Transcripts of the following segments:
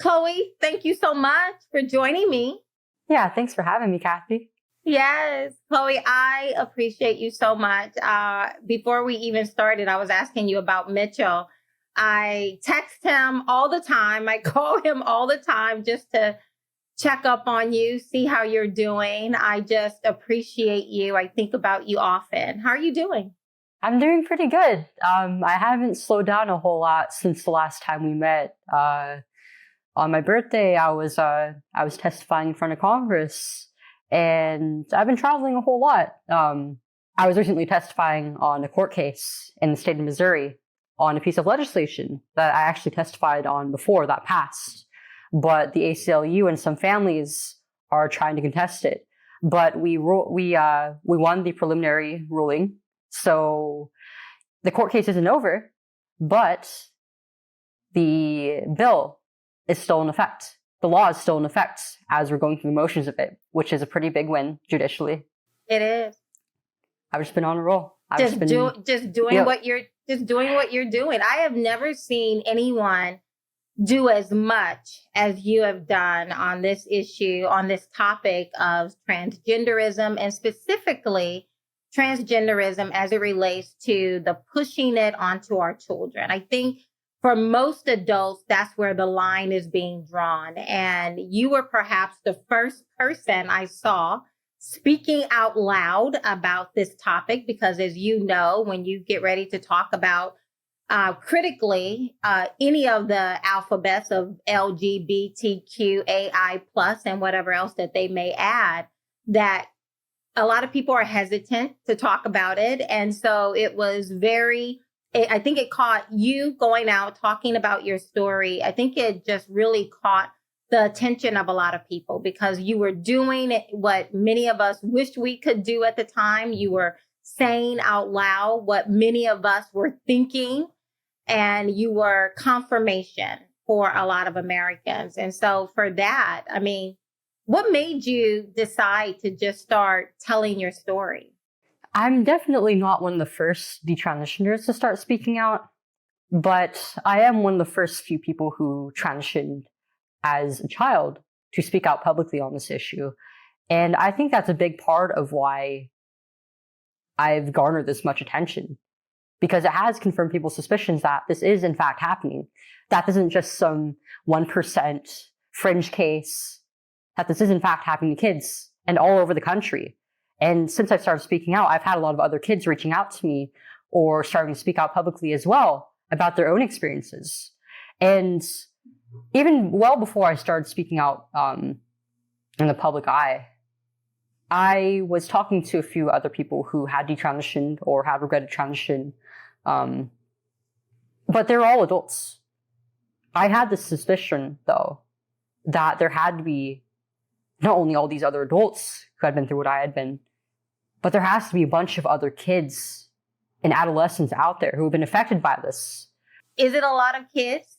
Chloe, thank you so much for joining me. Yeah, thanks for having me, Kathy. Yes, Chloe, I appreciate you so much. Before we even started, I was asking you about Mitchell. I text him all the time. I call him all the time just to check up on you, see how you're doing. I just appreciate you. I think about you often. How are you doing? I'm doing pretty good. I haven't slowed down a whole lot since the last time we met. On my birthday, I was testifying in front of Congress, and I've been traveling a whole lot. I was recently testifying on a court case in the state of Missouri on a piece of legislation that I actually testified on before that passed. But the ACLU and some families are trying to contest it. But we won the preliminary ruling, so the court case isn't over, but the bill is still in effect. The law is still in effect as we're going through the motions of it, which is a pretty big win judicially. It is. I've just been on a roll. Just doing what you're doing. I have never seen anyone do as much as you have done on this issue, on this topic of transgenderism, and specifically transgenderism as it relates to the pushing it onto our children. I think for most adults, that's where the line is being drawn. And you were perhaps the first person I saw speaking out loud about this topic, because as you know, when you get ready to talk about critically any of the alphabets of LGBTQAI plus and whatever else that they may add, that a lot of people are hesitant to talk about it. And so it was I think it caught you going out, talking about your story. I think it just really caught the attention of a lot of people because you were doing what many of us wished we could do at the time. You were saying out loud what many of us were thinking, and you were confirmation for a lot of Americans. And so for that, I mean, what made you decide to just start telling your story? I'm definitely not one of the first detransitioners to start speaking out, but I am one of the first few people who transitioned as a child to speak out publicly on this issue. And I think that's a big part of why I've garnered this much attention, because it has confirmed people's suspicions that this is in fact happening, that this isn't just some 1% fringe case, that this is in fact happening to kids and all over the country. And since I started speaking out, I've had a lot of other kids reaching out to me or starting to speak out publicly as well about their own experiences. And even well before I started speaking out in the public eye, I was talking to a few other people who had detransitioned or had regretted transition, but they're all adults. I had this suspicion, though, that there had to be not only all these other adults who had been through what I had been, but there has to be a bunch of other kids and adolescents out there who have been affected by this. Is it a lot of kids?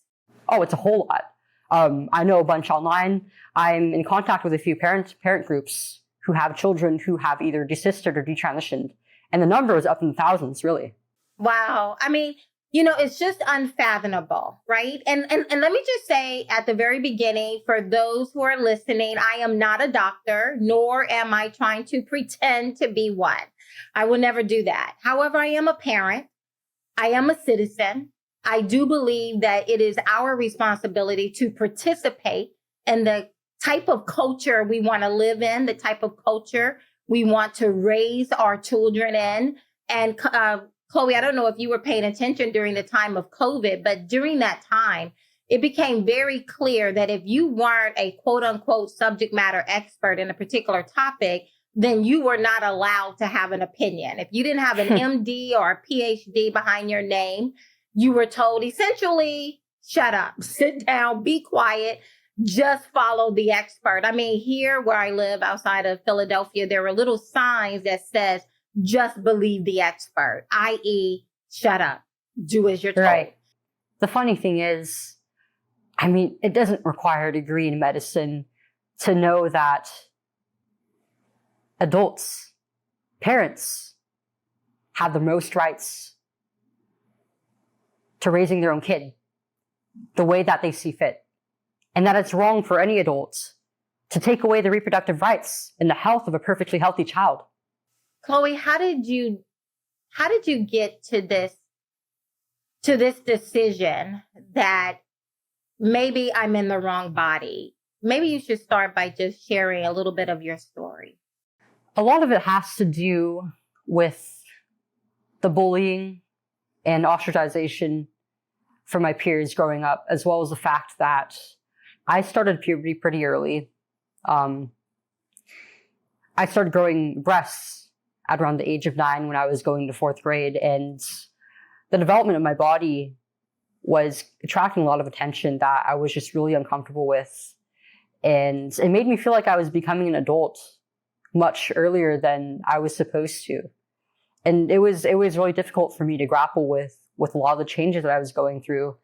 Oh, it's a whole lot. I know a bunch online. I'm in contact with a few parent groups who have children who have either desisted or detransitioned. And the number is up in the thousands, really. Wow. I mean, you know, it's just unfathomable, right? And let me just say at the very beginning, for those who are listening, I am not a doctor, nor am I trying to pretend to be one. I will never do that. However, I am a parent. I am a citizen. I do believe that it is our responsibility to participate in the type of culture we want to live in, the type of culture we want to raise our children in. And Chloe, I don't know if you were paying attention during the time of COVID, but during that time, it became very clear that if you weren't a quote unquote subject matter expert in a particular topic, then you were not allowed to have an opinion. If you didn't have an MD or a PhD behind your name, you were told essentially, shut up, sit down, be quiet, just follow the expert. I mean, here where I live outside of Philadelphia, there were little signs that says, just believe the expert, i.e. shut up, do as you're told. Right. The funny thing is, I mean, it doesn't require a degree in medicine to know that adults, parents, have the most rights to raising their own kid the way that they see fit. and that it's wrong for any adult to take away the reproductive rights and the health of a perfectly healthy child. Chloe, how did you get to this decision that maybe I'm in the wrong body? Maybe you should start by just sharing a little bit of your story. A lot of it has to do with the bullying and ostracization from my peers growing up, as well as the fact that I started puberty pretty early. I started growing breasts at around the age of 9 when I was going to 4th grade, and the development of my body was attracting a lot of attention that I was just really uncomfortable with. And it made me feel like I was becoming an adult much earlier than I was supposed to. And it was really difficult for me to grapple with a lot of the changes that I was going through,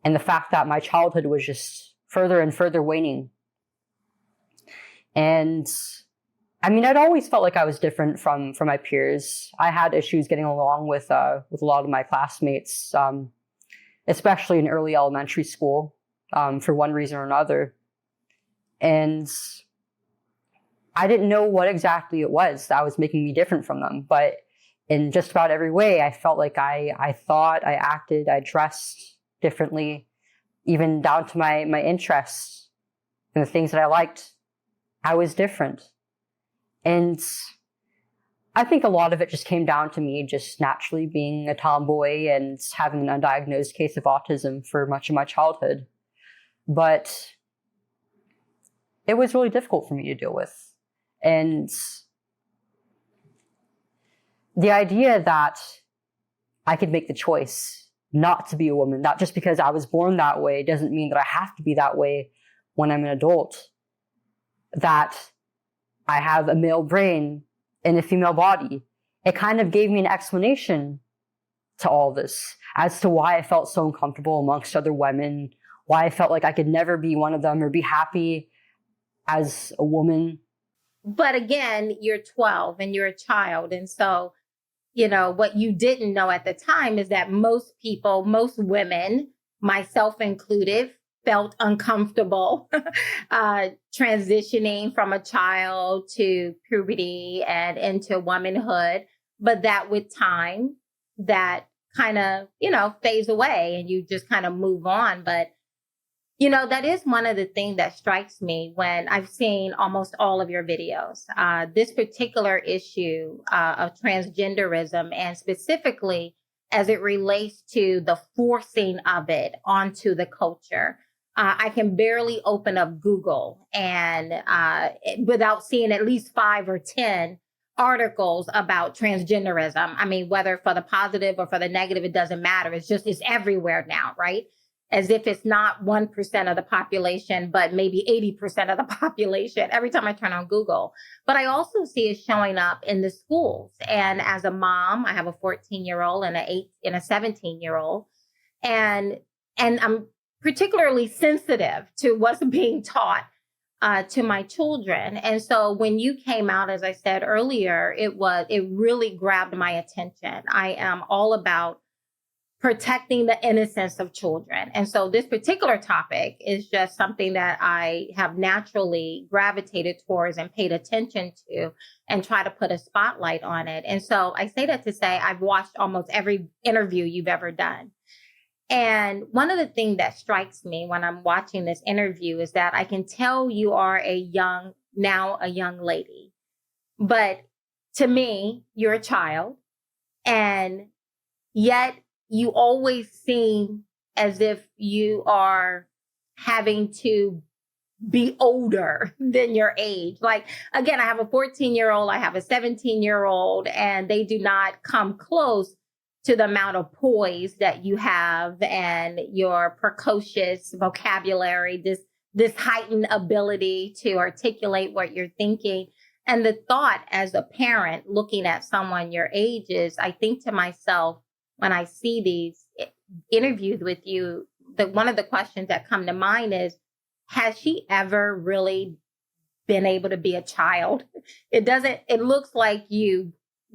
and the fact that my childhood was just further and further waning. And I mean, I'd always felt like I was different from my peers. I had issues getting along with a lot of my classmates, especially in early elementary school, for one reason or another. And I didn't know what exactly it was that was making me different from them, but in just about every way, I felt like I thought, I acted, I dressed differently, even down to my interests and the things that I liked. I was different. And I think a lot of it just came down to me just naturally being a tomboy and having an undiagnosed case of autism for much of my childhood. But it was really difficult for me to deal with. And the idea that I could make the choice not to be a woman, not just because I was born that way, doesn't mean that I have to be that way when I'm an adult. That I have a male brain and a female body. It kind of gave me an explanation to all this as to why I felt so uncomfortable amongst other women, why I felt like I could never be one of them or be happy as a woman. But again, you're 12 and you're a child. And so, you know, what you didn't know at the time is that most people, most women, myself included, felt uncomfortable transitioning from a child to puberty and into womanhood. But that with time, that kind of, you know, fades away and you just kind of move on. But, you know, that is one of the things that strikes me when I've seen almost all of your videos. This particular issue of transgenderism, and specifically as it relates to the forcing of it onto the culture. I can barely open up Google and without seeing at least 5 or 10 articles about transgenderism. I mean, whether for the positive or for the negative, it doesn't matter. It's everywhere now, right? As if it's not 1% of the population, but maybe 80% of the population every time I turn on Google. But I also see it showing up in the schools. And as a mom, I have a 14-year-old and a 17-year-old. And I'm particularly sensitive to what's being taught to my children. And so when you came out, as I said earlier, it really grabbed my attention. I am all about protecting the innocence of children. And so this particular topic is just something that I have naturally gravitated towards and paid attention to and try to put a spotlight on it. And so I say that to say I've watched almost every interview you've ever done. And one of the things that strikes me when I'm watching this interview is that I can tell you are a young lady. But to me, you're a child. And yet you always seem as if you are having to be older than your age. Like, again, I have a 14-year-old, I have a 17-year-old, and they do not come close to the amount of poise that you have and your precocious vocabulary, this heightened ability to articulate what you're thinking. And the thought as a parent looking at someone your age is, I think to myself, when I see these interviews with you, one of the questions that come to mind is, has she ever really been able to be a child? It looks like you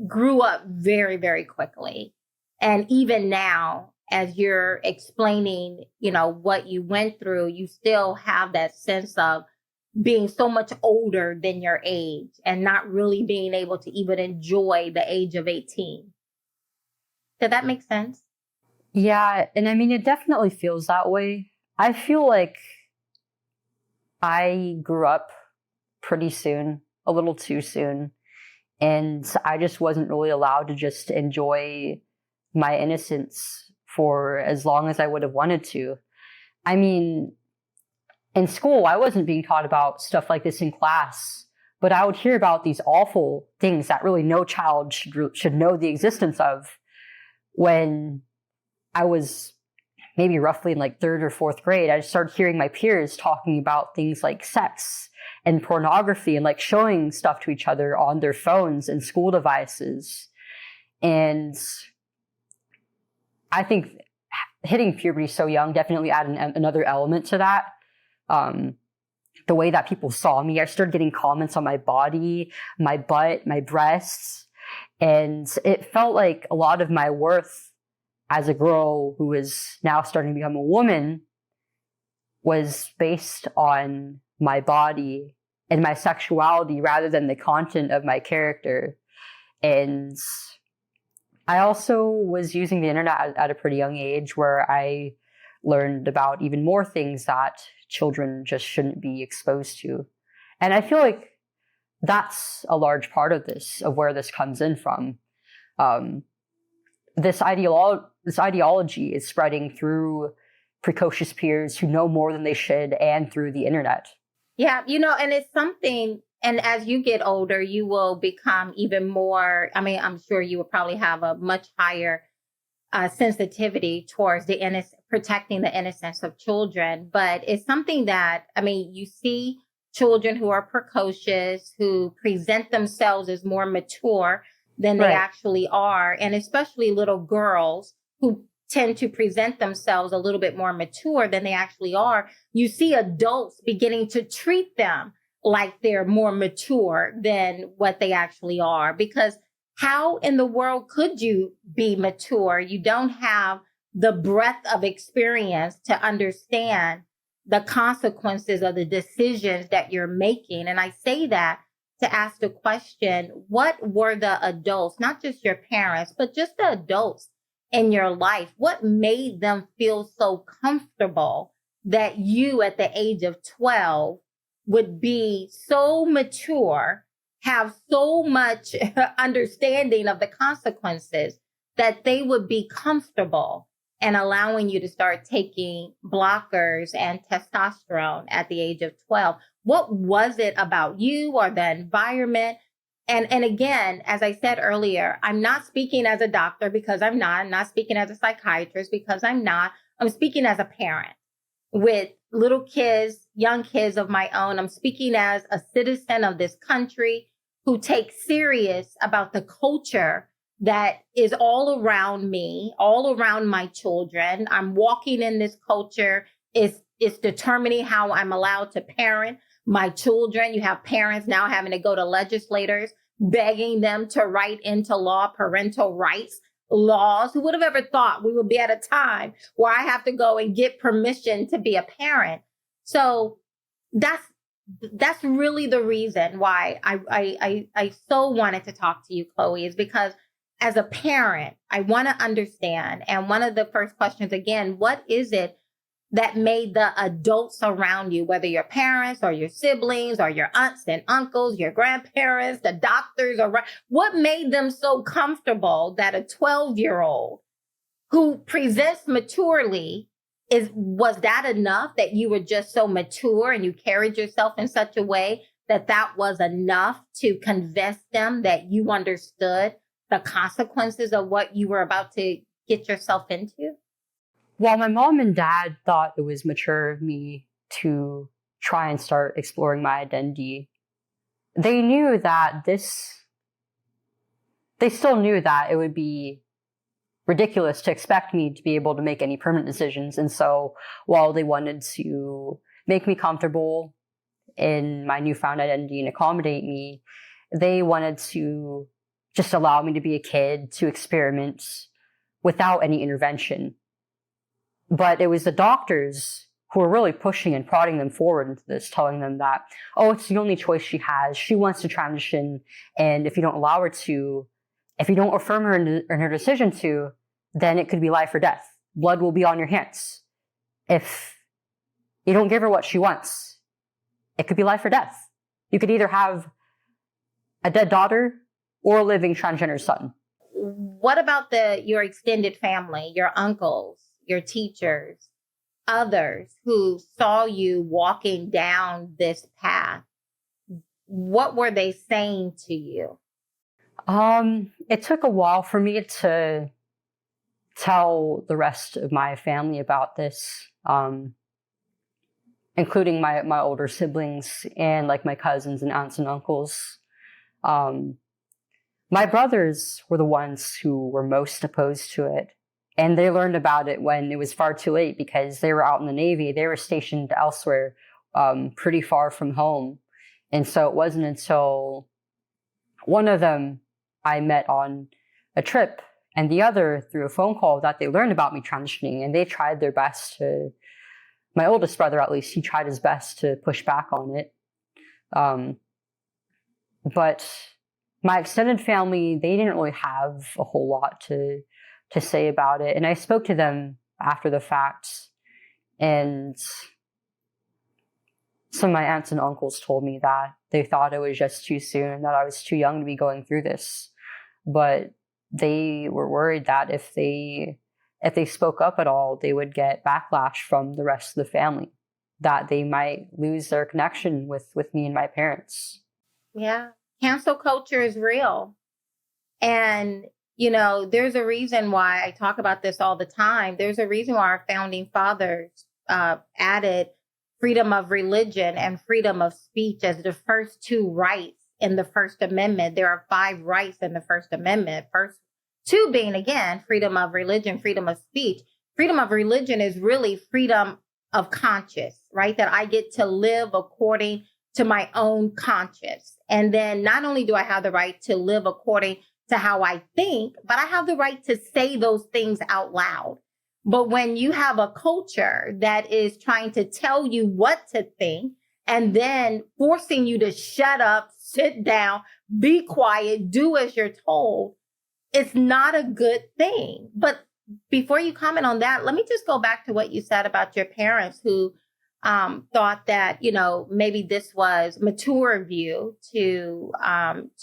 grew up very, very quickly. And even now, as you're explaining, what you went through, you still have that sense of being so much older than your age and not really being able to even enjoy the age of 18. Did that make sense? Yeah, and I mean, it definitely feels that way. I feel like I grew up pretty soon, a little too soon, and I just wasn't really allowed to just enjoy my innocence for as long as I would have wanted to. I mean, in school, I wasn't being taught about stuff like this in class, but I would hear about these awful things that really no child should know the existence of when I was maybe roughly in like third or fourth grade. I just started hearing my peers talking about things like sex and pornography and like showing stuff to each other on their phones and school devices. And I think hitting puberty so young definitely added another element to that. The way that people saw me, I started getting comments on my body, my butt, my breasts, and it felt like a lot of my worth as a girl who is now starting to become a woman was based on my body and my sexuality rather than the content of my character. And I also was using the internet at a pretty young age where I learned about even more things that children just shouldn't be exposed to. And I feel like that's a large part of this, of where this comes in from. This ideology is spreading through precocious peers who know more than they should and through the internet. Yeah, and it's something, and as you get older, you will become even more, I'm sure you will probably have a much higher sensitivity towards protecting the innocence of children. But it's something that, you see children who are precocious, who present themselves as more mature than they actually are. And especially little girls who tend to present themselves a little bit more mature than they actually are. You see adults beginning to treat them like they're more mature than what they actually are. Because how in the world could you be mature? You don't have the breadth of experience to understand the consequences of the decisions that you're making. And I say that to ask the question, what were the adults, not just your parents, but just the adults in your life? What made them feel so comfortable that you at the age of 12 would be so mature, have so much understanding of the consequences that they would be comfortable and allowing you to start taking blockers and testosterone at the age of 12? What was it about you or the environment? And again, as I said earlier, I'm not speaking as a doctor because I'm not. I'm not speaking as a psychiatrist because I'm not. I'm speaking as a parent with little kids, young kids of my own. I'm speaking as a citizen of this country who takes serious about the culture that is all around me, all around my children. I'm walking in this culture. It's determining how I'm allowed to parent my children. You have parents now having to go to legislators, begging them to write into law parental rights laws. Who would have ever thought we would be at a time where I have to go and get permission to be a parent? So that's really the reason why I so wanted to talk to you, Chloe, is because as a parent, I want to understand. And one of the first questions, again, what is it that made the adults around you, whether your parents or your siblings or your aunts and uncles, your grandparents, the doctors, or what made them so comfortable that a 12-year-old who presents maturely was that enough that you were just so mature and you carried yourself in such a way that that was enough to convince them that you understood the consequences of what you were about to get yourself into? While my mom and dad thought it was mature of me to try and start exploring my identity, they still knew that it would be ridiculous to expect me to be able to make any permanent decisions. And so while they wanted to make me comfortable in my newfound identity and accommodate me, they wanted to just allow me to be a kid, to experiment without any intervention. But it was the doctors who were really pushing and prodding them forward into this, telling them that, oh, it's the only choice she has. She wants to transition, and if you don't allow her to, if you don't affirm her in her decision to, then it could be life or death. Blood will be on your hands. If you don't give her what she wants, it could be life or death. You could either have a dead daughter or a living transgender son. What about your extended family, your uncles, your teachers, others who saw you walking down this path? What were they saying to you? It took a while for me to tell the rest of my family about this, including my older siblings and like my cousins and aunts and uncles. My brothers were the ones who were most opposed to it. And they learned about it when it was far too late because they were out in the Navy. They were stationed elsewhere, pretty far from home. And so it wasn't until one of them I met on a trip and the other through a phone call that they learned about me transitioning, and they tried their best to, my oldest brother at least, he tried his best to push back on it. But my extended family, they didn't really have a whole lot to say about it. And I spoke to them after the fact, and some of my aunts and uncles told me that they thought it was just too soon and that I was too young to be going through this. But they were worried that if they spoke up at all, they would get backlash from the rest of the family, that they might lose their connection with me and my parents. Yeah. Cancel culture is real. And, you know, there's a reason why I talk about this all the time. There's a reason why our founding fathers added freedom of religion and freedom of speech as the first two rights in the First Amendment. There are 5 rights in the First Amendment. First 2 being, again, freedom of religion, freedom of speech. Freedom of religion is really freedom of conscience, right? That I get to live according to my own conscience. And then not only do I have the right to live according to how I think, but I have the right to say those things out loud. But when you have a culture that is trying to tell you what to think and then forcing you to shut up, sit down, be quiet, do as you're told, it's not a good thing. But before you comment on that, let me just go back to what you said about your parents who thought that, you know, maybe this was mature of you to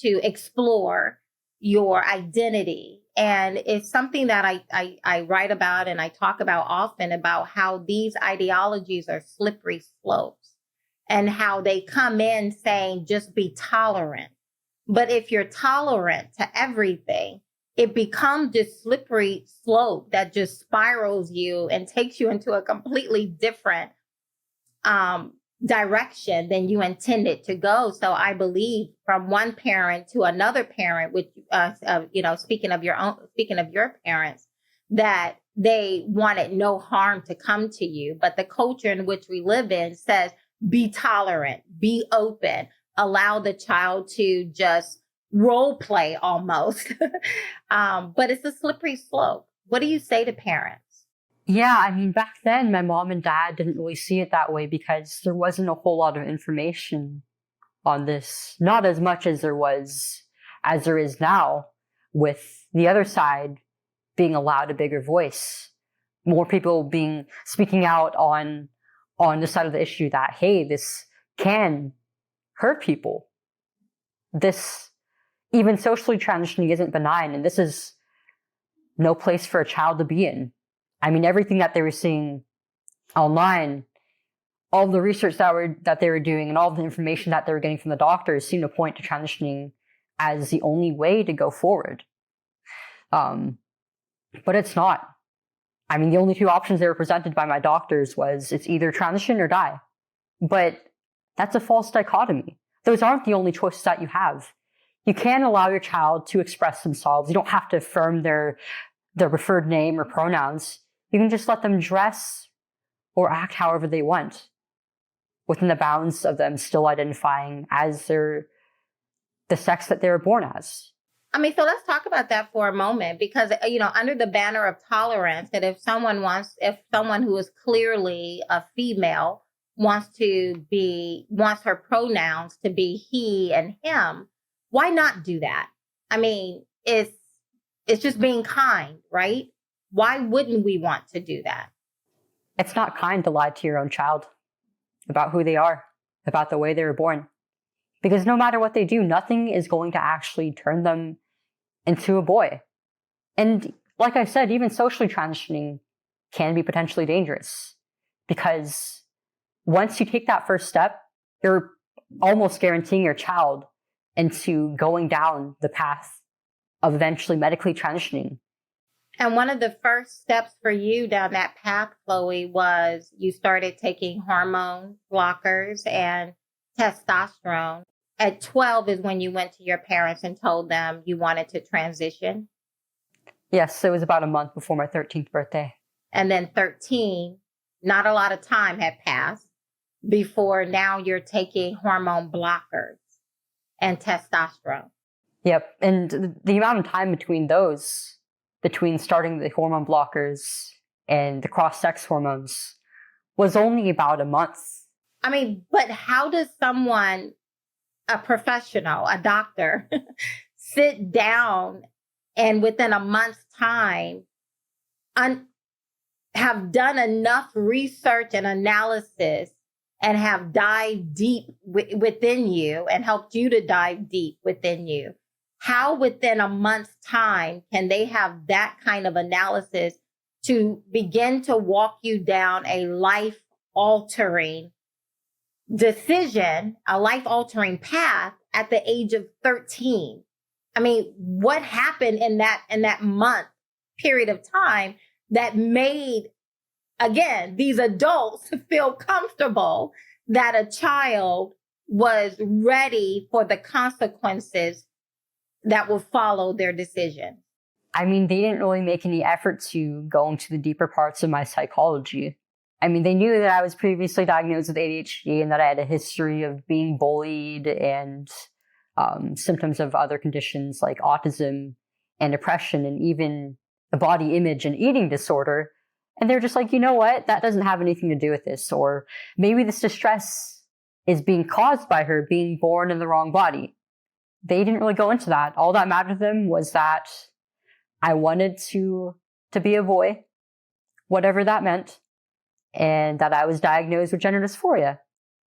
explore your identity. And it's something that I write about and I talk about often, about how these ideologies are slippery slopes and how they come in saying just be tolerant. But if you're tolerant to everything, it becomes this slippery slope that just spirals you and takes you into a completely different direction than you intended to go. So I believe from one parent to another parent, which, you know, speaking of your parents, that they wanted no harm to come to you. But the culture in which we live in says, be tolerant, be open, allow the child to just role play almost. But it's a slippery slope. What do you say to parents? Yeah, I mean, back then, my mom and dad didn't really see it that way because there wasn't a whole lot of information on this. Not as much as there is now, with the other side being allowed a bigger voice. More people speaking out on the side of the issue that, hey, this can hurt people. This, even socially transitioning isn't benign, and this is no place for a child to be in. I mean, everything that they were seeing online, all the research that they were doing, and all the information that they were getting from the doctors seemed to point to transitioning as the only way to go forward. But it's not. I mean, the only 2 options they were presented by my doctors was it's either transition or die. But that's a false dichotomy. Those aren't the only choices that you have. You can allow your child to express themselves. You don't have to affirm their preferred name or pronouns. You can just let them dress or act however they want, within the bounds of them still identifying as the sex that they were born as. I mean, so let's talk about that for a moment, because, under the banner of tolerance, that if someone who is clearly a female wants her pronouns to be he and him, why not do that? I mean, it's just being kind, right? Why wouldn't we want to do that? It's not kind to lie to your own child about who they are, about the way they were born. Because no matter what they do, nothing is going to actually turn them into a boy. And like I said, even socially transitioning can be potentially dangerous. Because once you take that first step, you're almost guaranteeing your child into going down the path of eventually medically transitioning. And one of the first steps for you down that path, Chloe, was you started taking hormone blockers and testosterone. At 12 is when you went to your parents and told them you wanted to transition. Yes, it was about a month before my 13th birthday. And then 13, not a lot of time had passed before now you're taking hormone blockers and testosterone. Yep. And the amount of time between starting the hormone blockers and the cross-sex hormones was only about a month. I mean, but how does someone, a professional, a doctor, sit down and within a month's time have done enough research and analysis and have dived deep within you and helped you to dive deep within you? How within a month's time can they have that kind of analysis to begin to walk you down a life-altering decision, a life-altering path at the age of 13? I mean, what happened in that month period of time that made, again, these adults feel comfortable that a child was ready for the consequences that will follow their decision? I mean, they didn't really make any effort to go into the deeper parts of my psychology. I mean, they knew that I was previously diagnosed with ADHD and that I had a history of being bullied and symptoms of other conditions like autism and depression and even a body image and eating disorder. And they're just like, you know what? That doesn't have anything to do with this. Or maybe this distress is being caused by her being born in the wrong body. They didn't really go into that. All that mattered to them was that I wanted to be a boy, whatever that meant, and that I was diagnosed with gender dysphoria.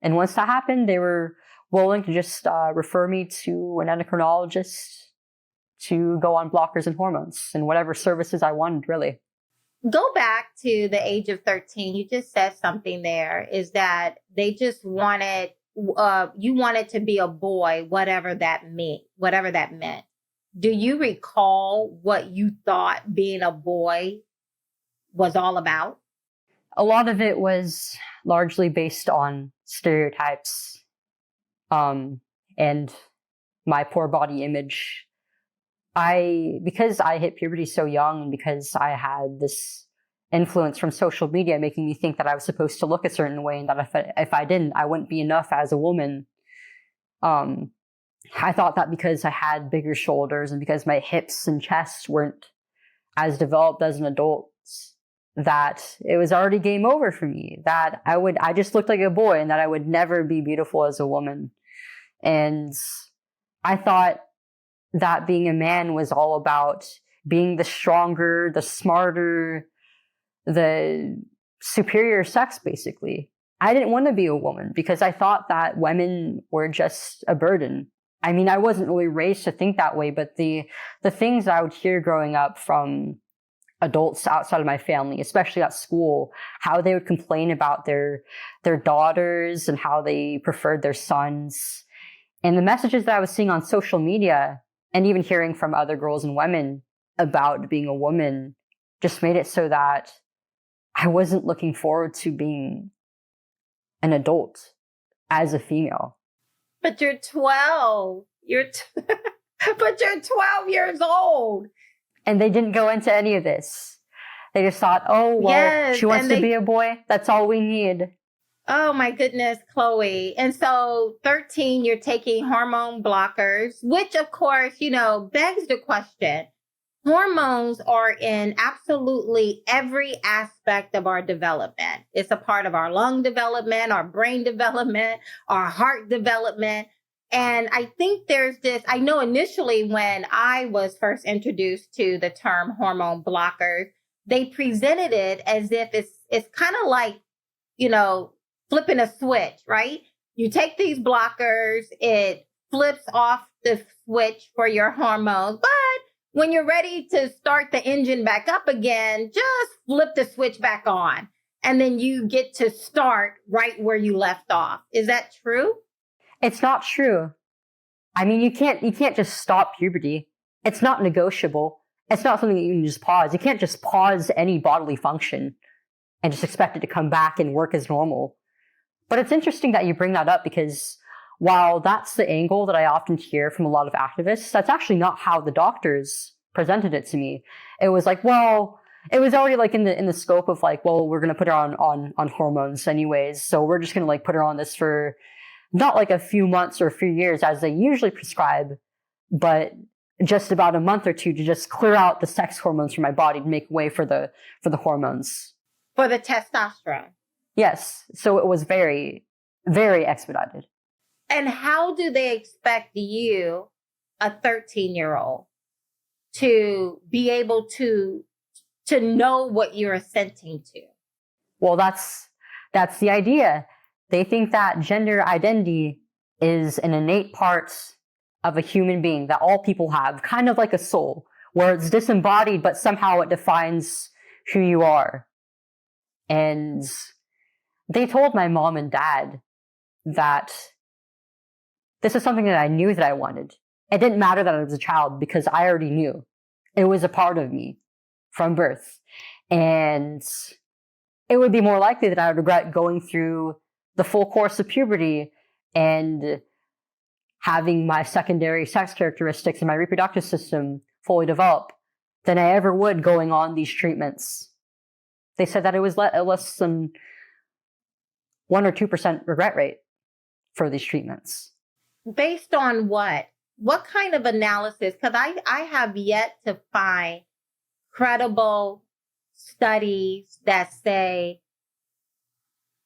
And once that happened, they were willing to just refer me to an endocrinologist to go on blockers and hormones and whatever services I wanted, really. Go back to the age of 13. You just said something there, is that they just wanted, you wanted to be a boy, whatever that meant. Do you recall what you thought being a boy was all about? A lot of it was largely based on stereotypes and my poor body image. Because I hit puberty so young and because I had this influence from social media making me think that I was supposed to look a certain way and that if I didn't, I wouldn't be enough as a woman. I thought that because I had bigger shoulders and because my hips and chest weren't as developed as an adult, that it was already game over for me, that I just looked like a boy and that I would never be beautiful as a woman. And I thought that being a man was all about being the stronger, the smarter, the superior sex, basically. I didn't want to be a woman because I thought that women were just a burden. I mean, I wasn't really raised to think that way, but the things I would hear growing up from adults outside of my family, especially at school, how they would complain about their daughters and how they preferred their sons. And the messages that I was seeing on social media and even hearing from other girls and women about being a woman just made it so that I wasn't looking forward to being an adult as a female. But you're 12. But you're 12 years old. And they didn't go into any of this. They just thought, oh, well, yes, she wants to be a boy. That's all we need. Oh my goodness, Chloe. And so 13, you're taking hormone blockers, which of course, begs the question. Hormones are in absolutely every aspect of our development. It's a part of our lung development, our brain development, our heart development. And I think I know initially when I was first introduced to the term hormone blockers, they presented it as if it's kind of like, flipping a switch, right? You take these blockers, it flips off the switch for your hormones, but when you're ready to start the engine back up again, just flip the switch back on. And then you get to start right where you left off. Is that true? It's not true. I mean, you can't just stop puberty. It's not negotiable. It's not something that you can just pause. You can't just pause any bodily function and just expect it to come back and work as normal. But it's interesting that you bring that up because while that's the angle that I often hear from a lot of activists, that's actually not how the doctors presented it to me. It was like, well, it was already like in the scope of like, well, we're going to put her on hormones anyways. So we're just going to like put her on this for not like a few months or a few years as they usually prescribe, but just about a month or two to just clear out the sex hormones from my body to make way for the hormones. For the testosterone. Yes. So it was very, very expedited. And how do they expect you, a 13-year-old, to be able to know what you're assenting to? Well, that's the idea. They think that gender identity is an innate part of a human being that all people have, kind of like a soul, where it's disembodied, but somehow it defines who you are. And they told my mom and dad that this is something that I knew that I wanted. It didn't matter that I was a child because I already knew. It was a part of me from birth. And it would be more likely that I would regret going through the full course of puberty and having my secondary sex characteristics and my reproductive system fully develop than I ever would going on these treatments. They said that it was less than 1 or 2% regret rate for these treatments. Based on what? What kind of analysis? Because I have yet to find credible studies that say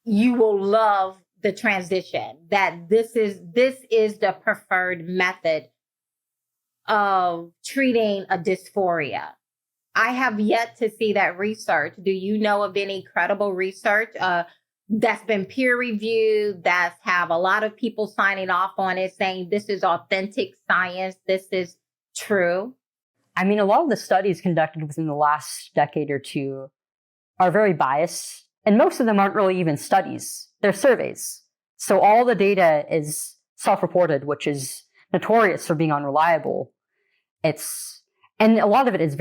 you will love the transition, that this is the preferred method of treating a dysphoria. I have yet to see that research. Do you know of any credible research that's been peer reviewed, that have a lot of people signing off on it saying this is authentic science, this is true? I mean, a lot of the studies conducted within the last decade or two are very biased, and most of them aren't really even studies. They're surveys. So all the data is self-reported, which is notorious for being unreliable. And a lot of it is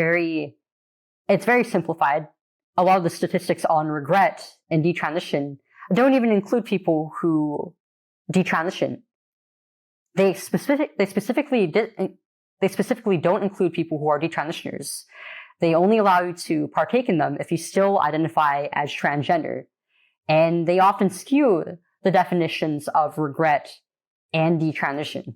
it's very simplified. A lot of the statistics on regret and detransition don't even include people who detransition. They specifically don't include people who are detransitioners. They only allow you to partake in them if you still identify as transgender. And they often skew the definitions of regret and detransition.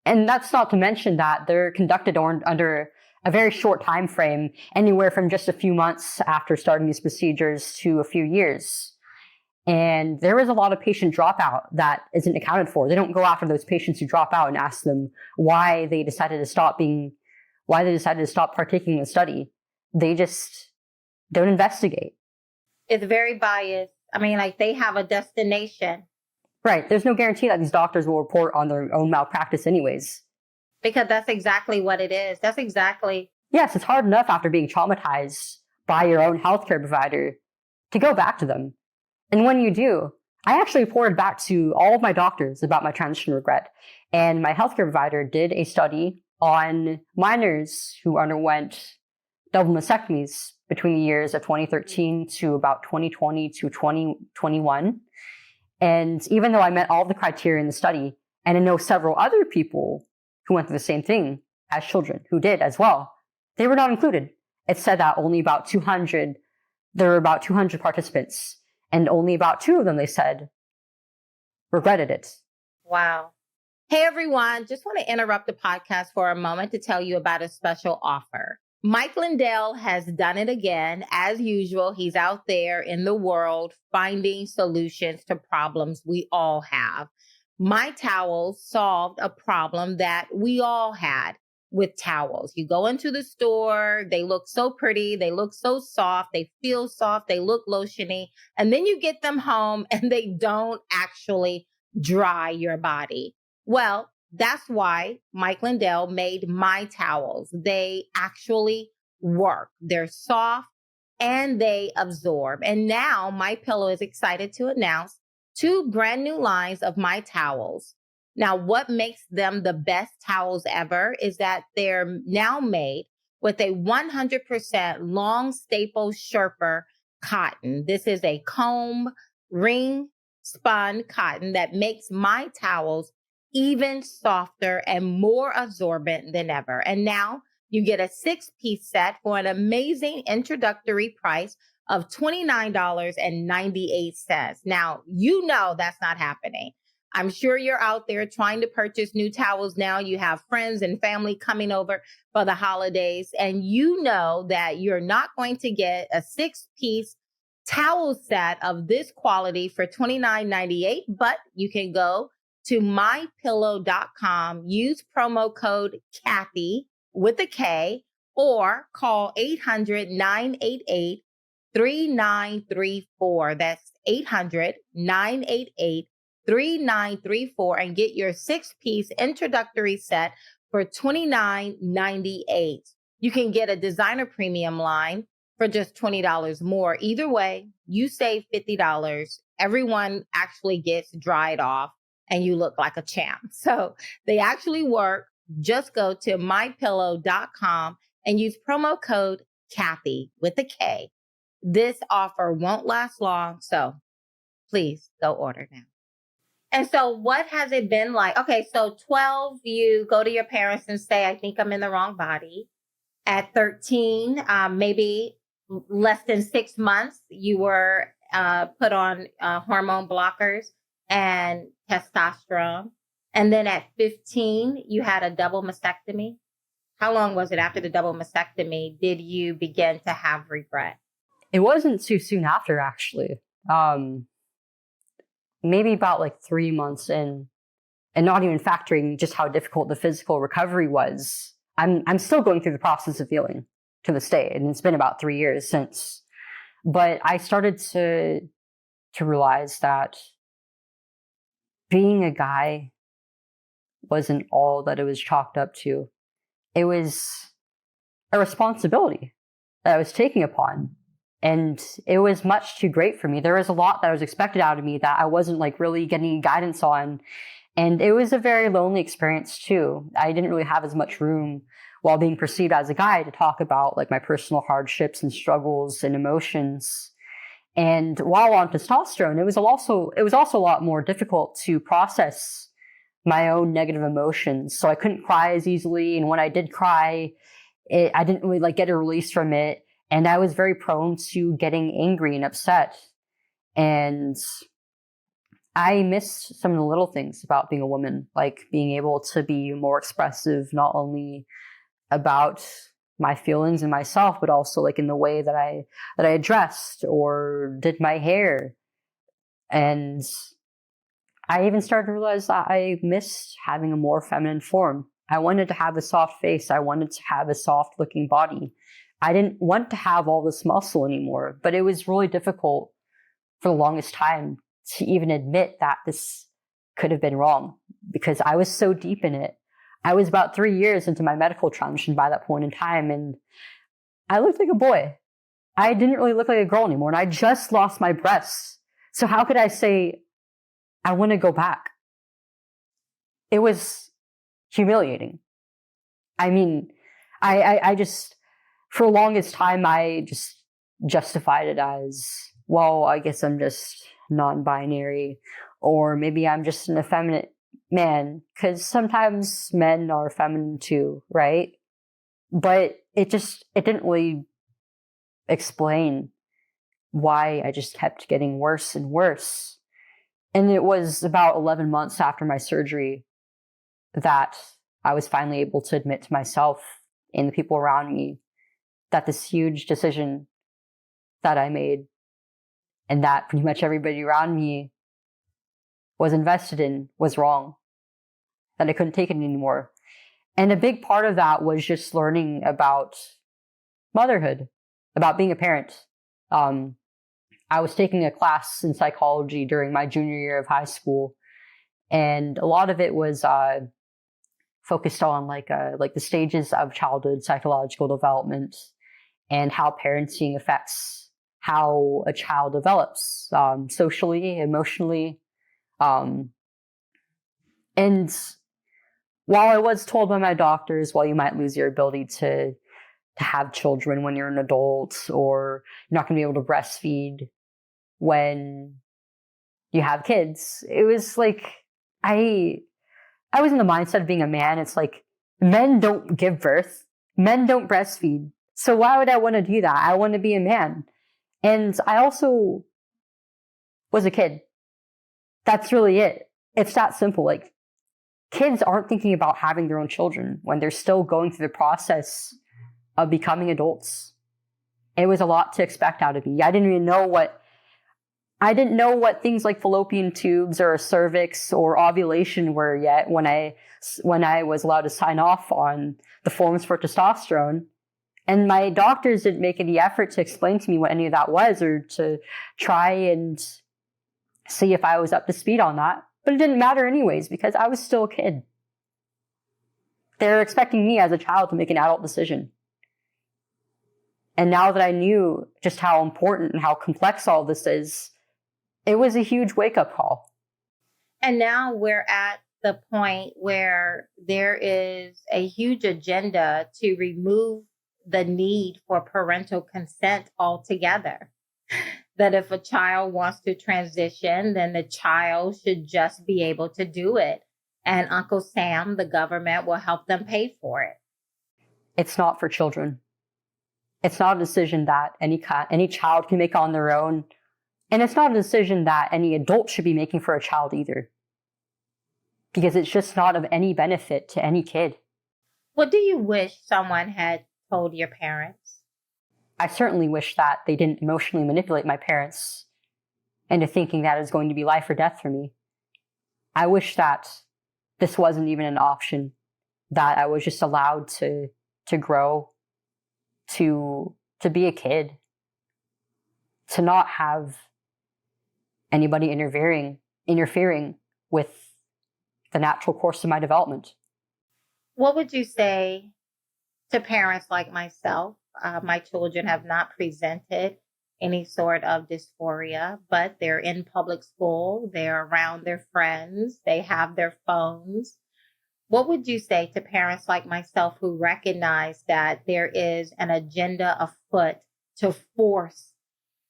And that's not to mention that they're conducted under a very short time frame, anywhere from just a few months after starting these procedures to a few years. And there is a lot of patient dropout that isn't accounted for. They don't go after those patients who drop out and ask them why they decided to stop partaking in the study. They just don't investigate. It's very biased. I mean, like, they have a destination. Right. There's no guarantee that these doctors will report on their own malpractice anyways. Because that's exactly what it is. That's exactly. Yes, it's hard enough after being traumatized by your own healthcare provider to go back to them. And when you do, I actually reported back to all of my doctors about my transition regret. And my healthcare provider did a study on minors who underwent double mastectomies between the years of 2013 to about 2020 to 2021. And even though I met all of the criteria in the study, and I know several other people who went through the same thing as children who did as well, they were not included. It said that there were about 200 participants, and only about 2 of them, they said, regretted it. Wow. Hey, everyone. Just want to interrupt the podcast for a moment to tell you about a special offer. Mike Lindell has done it again. As usual, he's out there in the world finding solutions to problems we all have. My towels solved a problem that we all had with towels. You go into the store, they look so pretty, they look so soft, they feel soft, they look lotiony, and then you get them home and they don't actually dry your body. Well, that's why Mike Lindell made my towels. They actually work. They're soft and they absorb. And now My Pillow is excited to announce 2 brand new lines of my towels. Now, what makes them the best towels ever is that they're now made with a 100% long staple Sherpa cotton. This is a comb ring spun cotton that makes my towels even softer and more absorbent than ever. And now you get a 6-piece set for an amazing introductory price of $29.98. Now, you know that's not happening. I'm sure you're out there trying to purchase new towels now. You have friends and family coming over for the holidays, and you know that you're not going to get a 6-piece towel set of this quality for $29.98, but you can go to mypillow.com, use promo code Kathy with a K, or call 800-988-3934. That's 800-988-3934 and get your 6-piece introductory set for $29.98. You can get a designer premium line for just $20 more. Either way, you save $50. Everyone actually gets dried off and you look like a champ. So they actually work. Just go to mypillow.com and use promo code Kathy with a K. This offer won't last long, so please go order now. And so what has it been like? Okay, so 12, you go to your parents and say, I think I'm in the wrong body. At 13, maybe less than 6 months, you were put on hormone blockers and testosterone. And then at 15, you had a double mastectomy. How long was it after the double mastectomy did you begin to have regret? It wasn't too soon after, actually. Maybe about like 3 months in, and not even factoring just how difficult the physical recovery was. I'm still going through the process of healing to this day, and it's been about 3 years since. But I started to realize that being a guy wasn't all that it was chalked up to. It was a responsibility that I was taking upon. And it was much too great for me. There was a lot that was expected out of me that I wasn't like really getting guidance on. And it was a very lonely experience too. I didn't really have as much room while being perceived as a guy to talk about like my personal hardships and struggles and emotions. And while on testosterone, it was also a lot more difficult to process my own negative emotions. So I couldn't cry as easily. And when I did cry, I didn't really like get a release from it. And I was very prone to getting angry and upset. And I missed some of the little things about being a woman, like being able to be more expressive, not only about my feelings and myself, but also like in the way that I dressed or did my hair. And I even started to realize that I missed having a more feminine form. I wanted to have a soft face. I wanted to have a soft looking body. I didn't want to have all this muscle anymore, but it was really difficult for the longest time to even admit that this could have been wrong because I was so deep in it. I was about 3 years into my medical transition by that point in time, and I looked like a boy. I didn't really look like a girl anymore, and I just lost my breasts. So how could I say, I want to go back? It was humiliating. I mean, I just, for the longest time, I just justified it as, well, I guess I'm just non-binary, or maybe I'm just an effeminate man, because sometimes men are feminine too, right? But it didn't really explain why I just kept getting worse and worse. And it was about 11 months after my surgery that I was finally able to admit to myself and the people around me that this huge decision that I made and that pretty much everybody around me was invested in was wrong, that I couldn't take it anymore. And a big part of that was just learning about motherhood, about being a parent. I was taking a class in psychology during my junior year of high school, and a lot of it was focused on like the stages of childhood psychological development and how parenting affects how a child develops socially, emotionally. And while I was told by my doctors, well, you might lose your ability to have children when you're an adult, or you're not going to be able to breastfeed when you have kids, it was like I was in the mindset of being a man. It's like, men don't give birth, men don't breastfeed. So why would I want to do that? I want to be a man. And I also was a kid. That's really it. It's that simple. Like, kids aren't thinking about having their own children when they're still going through the process of becoming adults. It was a lot to expect out of me. I didn't know what things like fallopian tubes or a cervix or ovulation were yet when I was allowed to sign off on the forms for testosterone. And my doctors didn't make any effort to explain to me what any of that was or to try and see if I was up to speed on that. But it didn't matter anyways because I was still a kid. They're expecting me as a child to make an adult decision. And now that I knew just how important and how complex all this is, it was a huge wake-up call. And now we're at the point where there is a huge agenda to remove the need for parental consent altogether. That if a child wants to transition, then the child should just be able to do it. And Uncle Sam, the government, will help them pay for it. It's not for children. It's not a decision that any child can make on their own. And it's not a decision that any adult should be making for a child either. Because it's just not of any benefit to any kid. What do you wish someone had told your parents? I certainly wish that they didn't emotionally manipulate my parents into thinking that it was going to be life or death for me. I wish that this wasn't even an option, that I was just allowed to grow, to be a kid, to not have anybody interfering with the natural course of my development. What would you say to parents like myself? My children have not presented any sort of dysphoria, but they're in public school, they're around their friends, they have their phones. What would you say to parents like myself who recognize that there is an agenda afoot to force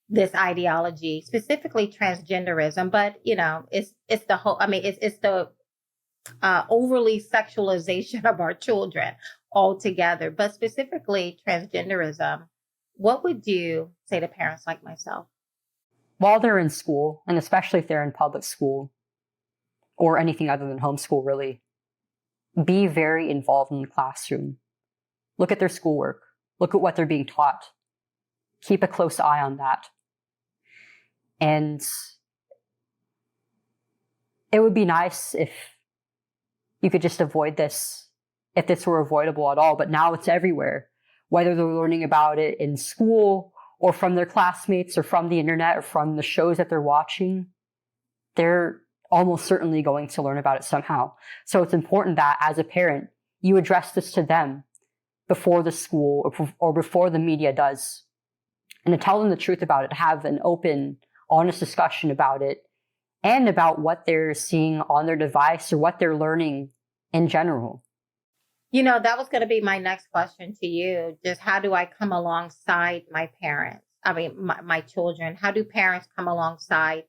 this ideology, specifically transgenderism, but it's the whole, it's the overly sexualization of our children altogether, but specifically transgenderism. What would you say to parents like myself? While they're in school, and especially if they're in public school or anything other than homeschool, really, be very involved in the classroom. Look at their schoolwork. Look at what they're being taught. Keep a close eye on that. And it would be nice if you could just avoid this, if this were avoidable at all, but now it's everywhere. Whether they're learning about it in school or from their classmates or from the internet or from the shows that they're watching, they're almost certainly going to learn about it somehow. So it's important that as a parent, you address this to them before the school or before the media does. And to tell them the truth about it, have an open, honest discussion about it and about what they're seeing on their device or what they're learning in general. That was going to be my next question to you. Just how do I come alongside my parents? My children. How do parents come alongside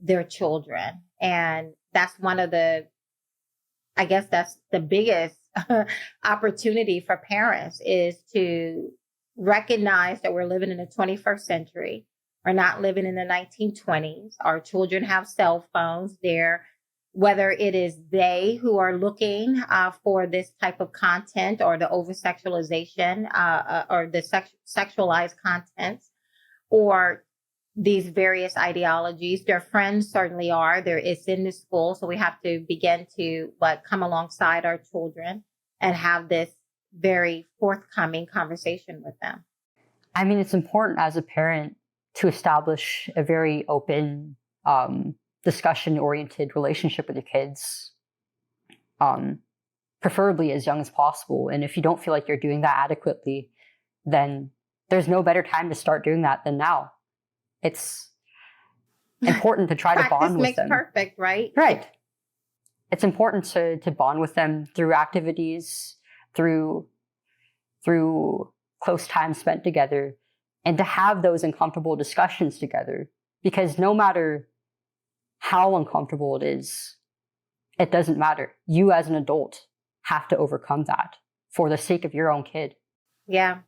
their children? And that's that's the biggest opportunity for parents is to recognize that we're living in the 21st century. are not living in the 1920s. Our children have cell phones. Whether it is they who are looking for this type of content or the over-sexualization or the sexualized contents or these various ideologies. Their friends certainly are. It's in the school. So we have to begin to come alongside our children and have this very forthcoming conversation with them. I mean, it's important as a parent to establish a very open, discussion-oriented relationship with your kids, preferably as young as possible. And if you don't feel like you're doing that adequately, then there's no better time to start doing that than now. It's important to try to bond with them. Practice makes perfect, right? Right. It's important to bond with them through activities, through close time spent together, and to have those uncomfortable discussions together. Because no matter how uncomfortable it is, it doesn't matter. You as an adult have to overcome that for the sake of your own kid. Yeah.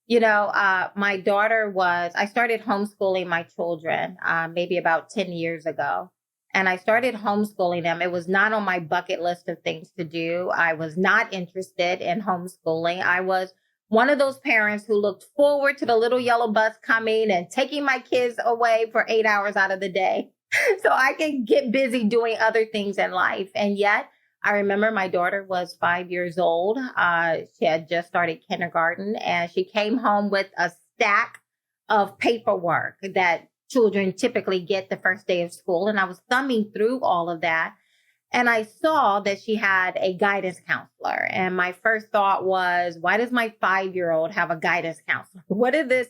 My daughter I started homeschooling my children maybe about 10 years ago. And I started homeschooling them. It was not on my bucket list of things to do. I was not interested in homeschooling. I was one of those parents who looked forward to the little yellow bus coming and taking my kids away for 8 hours out of the day so I can get busy doing other things in life. And yet I remember my daughter was 5 years old. She had just started kindergarten, and she came home with a stack of paperwork that children typically get the first day of school. And I was thumbing through all of that, and I saw that she had a guidance counselor. And my first thought was, why does my 5-year-old have a guidance counselor? What is this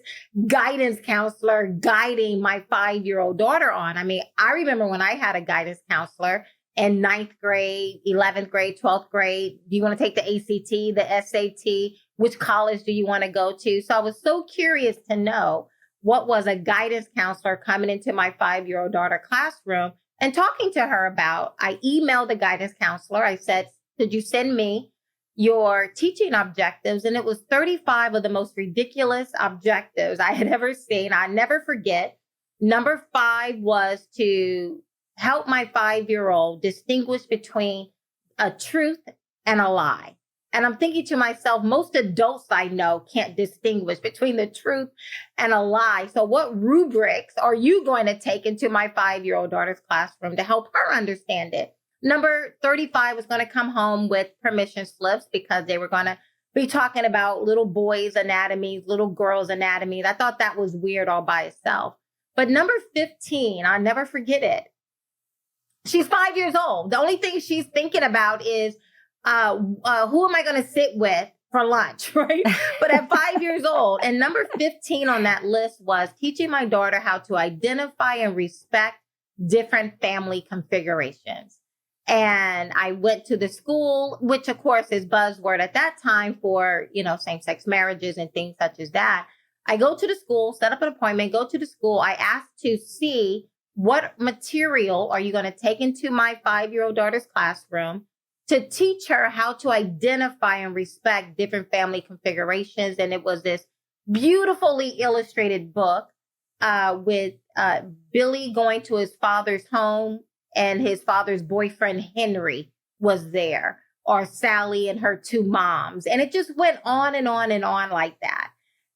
guidance counselor guiding my 5-year-old daughter on? I mean, I remember when I had a guidance counselor in 9th grade, 11th grade, 12th grade. Do you want to take the ACT, the SAT? Which college do you want to go to? So I was so curious to know what was a guidance counselor coming into my 5-year-old daughter classroom and talking to her about. I emailed the guidance counselor. I said, could you send me your teaching objectives? And it was 35 of the most ridiculous objectives I had ever seen. I never forget. Number 5 was to help my 5-year-old distinguish between a truth and a lie. And I'm thinking to myself, most adults I know can't distinguish between the truth and a lie. So what rubrics are you going to take into my 5-year-old daughter's classroom to help her understand it? Number 35 was going to come home with permission slips because they were going to be talking about little boys' anatomies, little girls' anatomies. I thought that was weird all by itself. But number 15, I'll never forget it. She's 5 years old. The only thing she's thinking about is, who am I going to sit with for lunch, right? But at 5 years old, and number 15 on that list was teaching my daughter how to identify and respect different family configurations. And I went to the school, which of course is buzzword at that time for, same-sex marriages and things such as that. I go to the school, set up an appointment, go to the school. I asked to see what material are you going to take into my 5-year-old daughter's classroom to teach her how to identify and respect different family configurations. And it was this beautifully illustrated book with Billy going to his father's home, and his father's boyfriend, Henry, was there, or Sally and her 2 moms. And it just went on and on and on like that.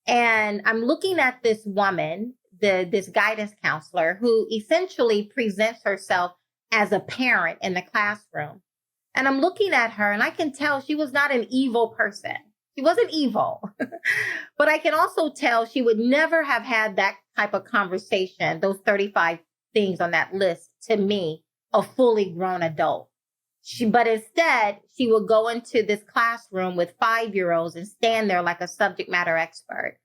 And I'm looking at this woman, this guidance counselor, who essentially presents herself as a parent in the classroom. And I'm looking at her, and I can tell she was not an evil person. She wasn't evil. But I can also tell she would never have had that type of conversation, those 35 things on that list, to me, a fully grown adult. But instead, she would go into this classroom with 5-year-olds and stand there like a subject matter expert.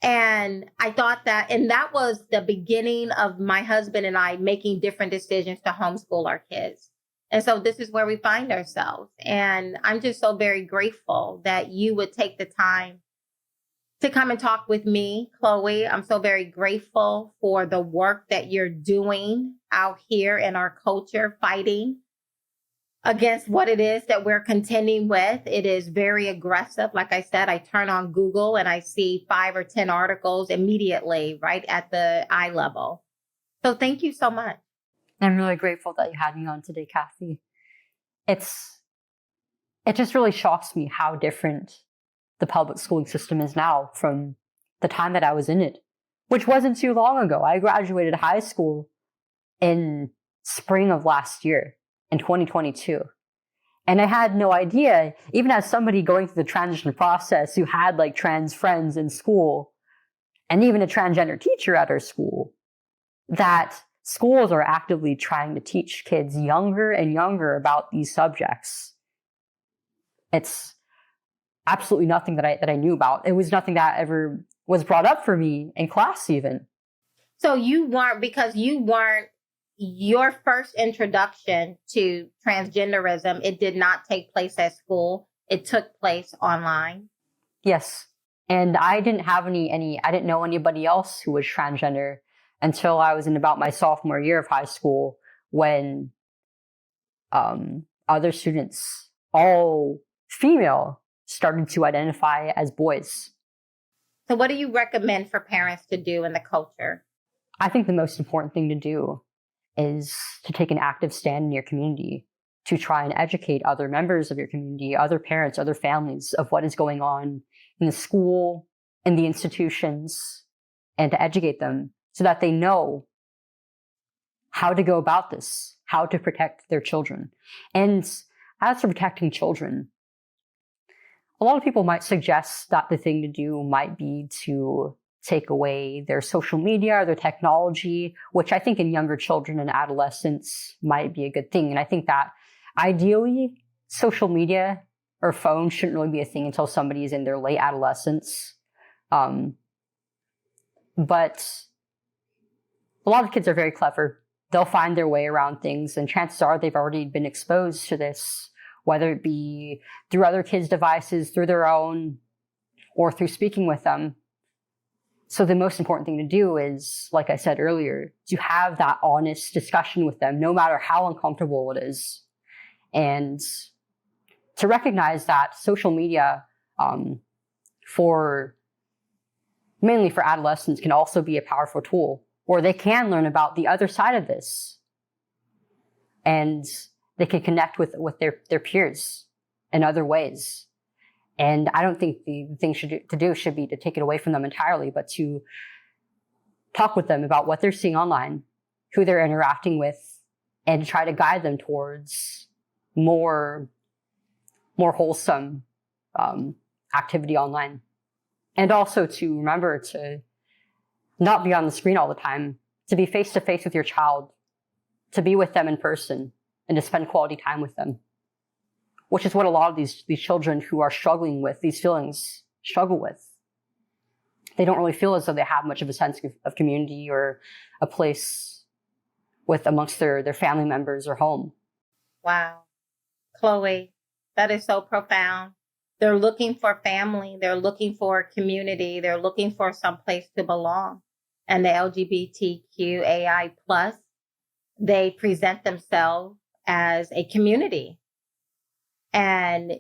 And I thought and that was the beginning of my husband and I making different decisions to homeschool our kids. And so this is where we find ourselves. And I'm just so very grateful that you would take the time to come and talk with me, Chloe. I'm so very grateful for the work that you're doing out here in our culture, fighting against what it is that we're contending with. It is very aggressive. Like I said, I turn on Google and I see 5 or 10 articles immediately, right at the eye level. So thank you so much. I'm really grateful that you had me on today, Kathy. It just really shocks me how different the public schooling system is now from the time that I was in it, which wasn't too long ago. I graduated high school in spring of last year, in 2022. And I had no idea, even as somebody going through the transition process who had like trans friends in school, and even a transgender teacher at our school, that schools are actively trying to teach kids younger and younger about these subjects. It's absolutely nothing that I knew about. It was nothing that ever was brought up for me in class even. So because you weren't your first introduction to transgenderism, it did not take place at school. It took place online. Yes. And I didn't have I didn't know anybody else who was transgender until I was in about my sophomore year of high school, when other students, all female, started to identify as boys. So what do you recommend for parents to do in the culture? I think the most important thing to do is to take an active stand in your community, to try and educate other members of your community, other parents, other families, of what is going on in the school, in the institutions, and to educate them so that they know how to go about this, how to protect their children. And as for protecting children, a lot of people might suggest that the thing to do might be to take away their social media or their technology, which I think in younger children and adolescents might be a good thing. And I think that ideally, social media or phone shouldn't really be a thing until somebody is in their late adolescence. But a lot of kids are very clever. They'll find their way around things, and chances are they've already been exposed to this, whether it be through other kids' devices, through their own, or through speaking with them. So the most important thing to do is, like I said earlier, to have that honest discussion with them, no matter how uncomfortable it is. And to recognize that social media, mainly for adolescents, can also be a powerful tool, or they can learn about the other side of this. And they can connect with their peers in other ways. And I don't think the thing to do should be to take it away from them entirely, but to talk with them about what they're seeing online, who they're interacting with, and try to guide them towards more wholesome activity online. And also to remember to not be on the screen all the time, to be face to face with your child, to be with them in person, and to spend quality time with them, which is what a lot of these children who are struggling with these feelings struggle with. They don't really feel as though they have much of a sense of community or a place amongst their family members or home. Wow. Chloe, that is so profound. They're looking for family. They're looking for community. They're looking for some place to belong. And the LGBTQAI+, they present themselves as a community. And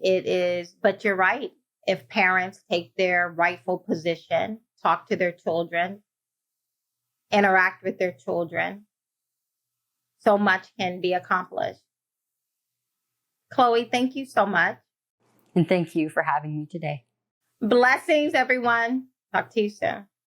but you're right. If parents take their rightful position, talk to their children, interact with their children, so much can be accomplished. Chloe, thank you so much. And thank you for having me today. Blessings, everyone. Talk to you soon.